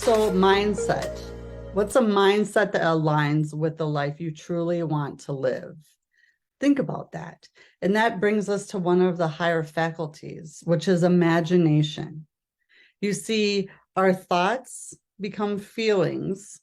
So, mindset. What's a mindset that aligns with the life you truly want to live? Think about that. And that brings us to one of the higher faculties, which is imagination. You see, our thoughts become feelings,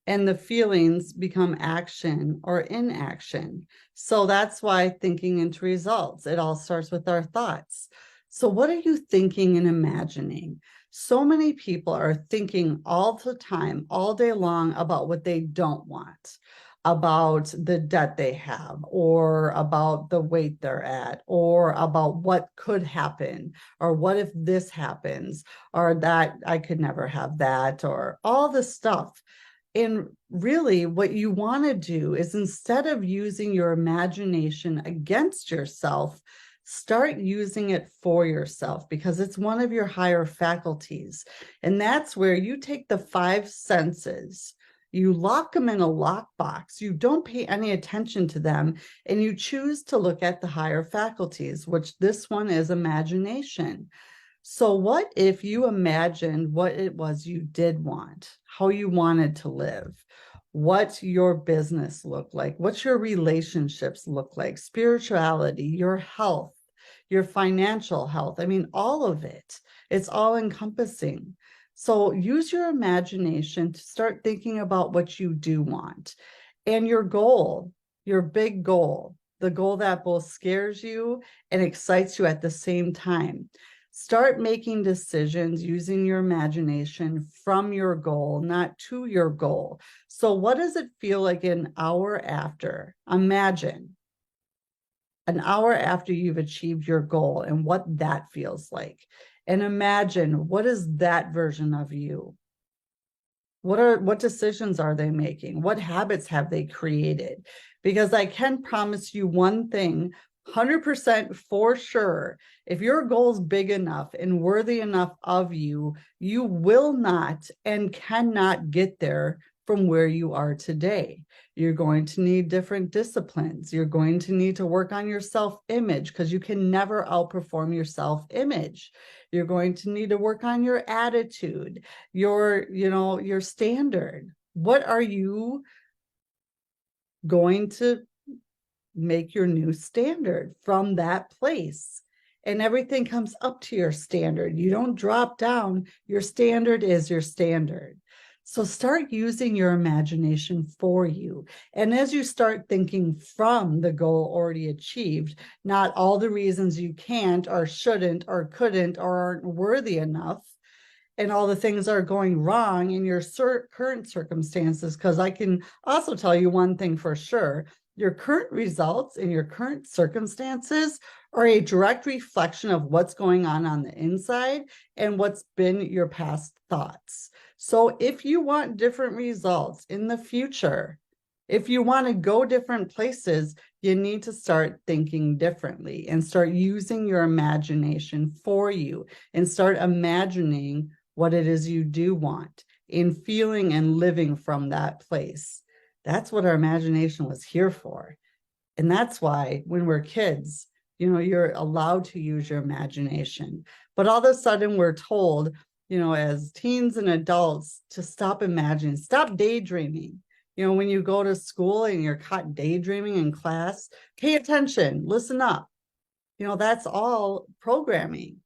and the feelings become action or inaction. So that's why thinking into results. It all starts with our thoughts. So, what are you thinking and imagining? So many people are thinking all the time, all day long, about what they don't want, about the debt they have, or about the weight they're at, or about what could happen, or what if this happens, or that I could never have that, or all this stuff. And really, what you want to do is instead of using your imagination against yourself, start using it for yourself because it's one of your higher faculties. And that's where you take the five senses, you lock them in a lockbox, you don't pay any attention to them, and you choose to look at the higher faculties, which this one is imagination. So, what if you imagined what it was you did want, how you wanted to live, what your business looked like, what your relationships look like, spirituality, your health, your financial health? I mean, all of it. It's all encompassing. So, use your imagination to start thinking about what you do want and your goal, your big goal, the goal that both scares you and excites you at the same time. Start making decisions using your imagination from your goal, not to your goal. So, what does it feel like an hour after? Imagine an hour after you've achieved your goal and what that feels like. And imagine what is that version of you? What decisions are they making? What habits have they created? Because I can promise you one thing, 100% for sure. If your goal is big enough and worthy enough of you, you will not and cannot get there from where you are today. You're going to need different disciplines. You're going to need to work on your self-image because you can never outperform your self-image. You're going to need to work on your attitude, your standard. What are you going to make your new standard from that place? And everything comes up to your standard. You don't drop down. Your standard is your standard. So start using your imagination for you. And as you start thinking from the goal already achieved, not all the reasons you can't or shouldn't or couldn't or aren't worthy enough, and all the things are going wrong in your current circumstances. Because I can also tell you one thing for sure, your current results in your current circumstances are a direct reflection of what's going on the inside and what's been your past thoughts. So if you want different results in the future, if you want to go different places, you need to start thinking differently and start using your imagination for you and start imagining what it is you do want in feeling and living from that place. That's what our imagination was here for. And that's why when we're kids, you're allowed to use your imagination. But all of a sudden we're told, as teens and adults to stop imagining, stop daydreaming. When you go to school and you're caught daydreaming in class, pay attention, listen up. That's all programming.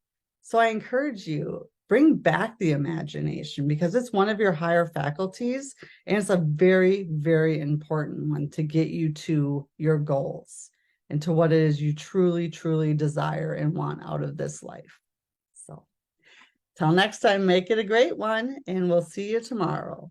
So I encourage you, bring back the imagination because it's one of your higher faculties and it's a very, very important one to get you to your goals and to what it is you truly, truly desire and want out of this life. So till next time, make it a great one and we'll see you tomorrow.